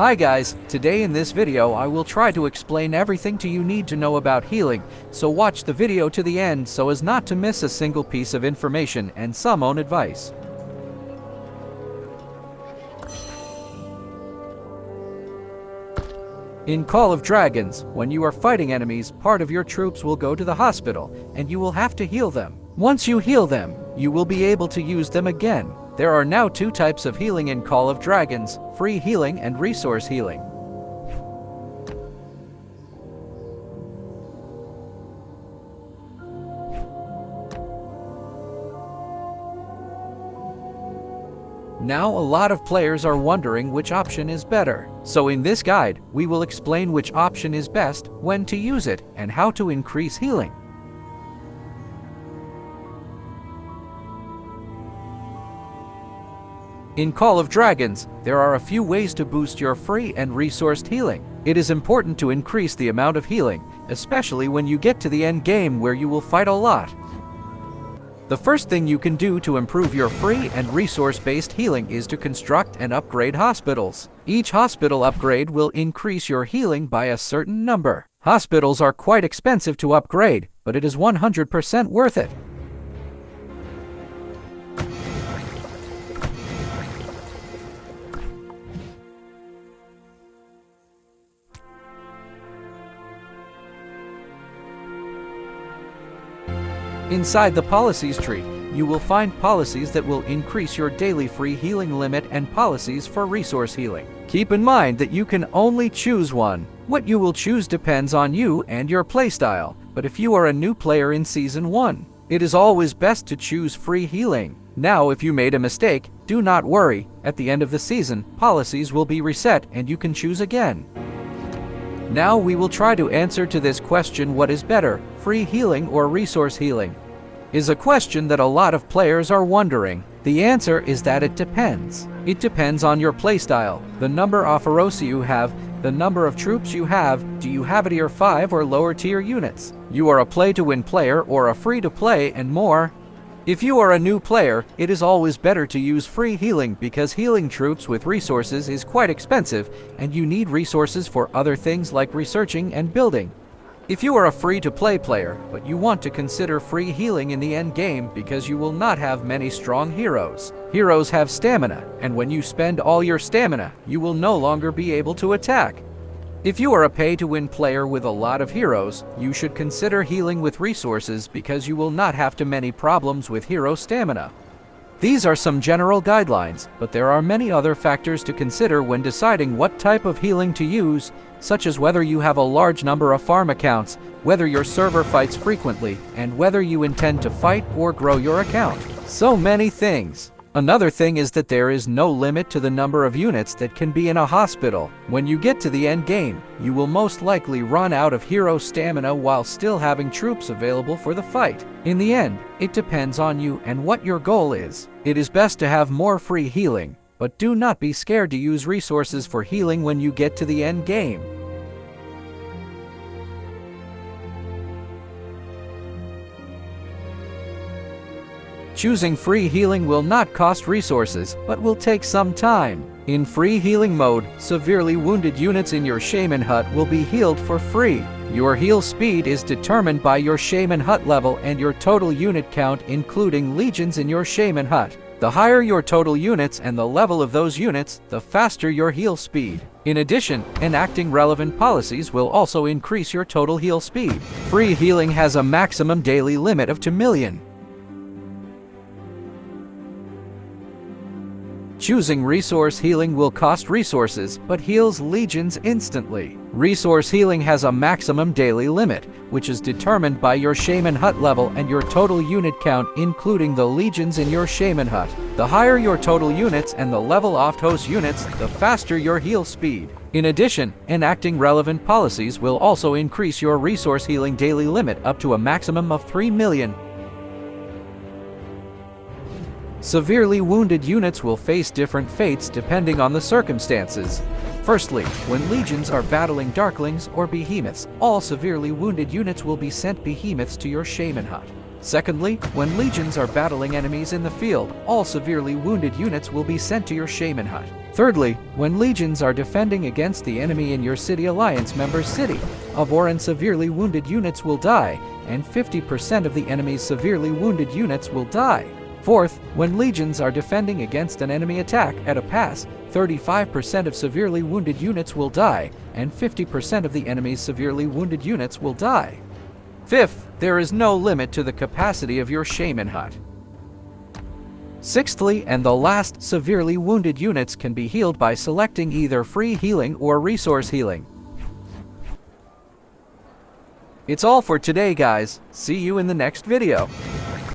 Hi guys, today in this video I will try to explain everything you need to know about healing, so watch the video to the end so as not to miss a single piece of information and some own advice. In Call of Dragons, when you are fighting enemies, part of your troops will go to the hospital, and you will have to heal them. Once you heal them, you will be able to use them again. There are now two types of healing in Call of Dragons: free healing and resource healing. Now a lot of players are wondering which option is better. So in this guide, we will explain which option is best, when to use it, and how to increase healing. In Call of Dragons, there are a few ways to boost your free and resourced healing. It is important to increase the amount of healing, especially when you get to the end game where you will fight a lot. The first thing you can do to improve your free and resource-based healing is to construct and upgrade hospitals. Each hospital upgrade will increase your healing by a certain number. Hospitals are quite expensive to upgrade, but it is 100% worth it. Inside the policies tree, you will find policies that will increase your daily free healing limit and policies for resource healing. Keep in mind that you can only choose one. What you will choose depends on you and your playstyle, but if you are a new player in Season 1, it is always best to choose free healing. Now, if you made a mistake, do not worry. At the end of the season, policies will be reset and you can choose again. Now we will try to answer to this question: what is better, free healing or resource healing? Is a question that a lot of players are wondering. The answer is that it depends. It depends on your playstyle, the number of Feroci you have, the number of troops you have, do you have a tier 5 or lower tier units? You are a play-to-win player or a free-to-play, and more. If you are a new player, it is always better to use free healing because healing troops with resources is quite expensive and you need resources for other things like researching and building. If you are a free-to-play player, but you want to consider free healing in the end game because you will not have many strong heroes. Heroes have stamina, and when you spend all your stamina, you will no longer be able to attack. If you are a pay-to-win player with a lot of heroes, you should consider healing with resources because you will not have too many problems with hero stamina. These are some general guidelines, but there are many other factors to consider when deciding what type of healing to use, such as whether you have a large number of farm accounts, whether your server fights frequently, and whether you intend to fight or grow your account. So many things. Another thing is that there is no limit to the number of units that can be in a hospital. When you get to the end game, you will most likely run out of hero stamina while still having troops available for the fight. In the end, it depends on you and what your goal is. It is best to have more free healing, but do not be scared to use resources for healing when you get to the end game. Choosing free healing will not cost resources, but will take some time. In free healing mode, severely wounded units in your shaman hut will be healed for free. Your heal speed is determined by your shaman hut level and your total unit count, including legions in your shaman hut. The higher your total units and the level of those units, the faster your heal speed. In addition, enacting relevant policies will also increase your total heal speed. Free healing has a maximum daily limit of 2 million. Choosing resource healing will cost resources, but heals legions instantly. Resource healing has a maximum daily limit, which is determined by your shaman hut level and your total unit count, including the legions in your shaman hut. The higher your total units and the level of host units, the faster your heal speed. In addition, enacting relevant policies will also increase your resource healing daily limit up to a maximum of 3 million. Severely wounded units will face different fates depending on the circumstances. Firstly, when legions are battling darklings or behemoths, all severely wounded units will be sent behemoths to your shaman hut. Secondly, when legions are battling enemies in the field, all severely wounded units will be sent to your shaman hut. Thirdly, when legions are defending against the enemy in your city alliance member's city, of Oran severely wounded units will die, and 50% of the enemy's severely wounded units will die. Fourth, when legions are defending against an enemy attack at a pass, 35% of severely wounded units will die, and 50% of the enemy's severely wounded units will die. Fifth, there is no limit to the capacity of your shaman hut. Sixthly, and the last, severely wounded units can be healed by selecting either free healing or resource healing. It's all for today, guys. See you in the next video.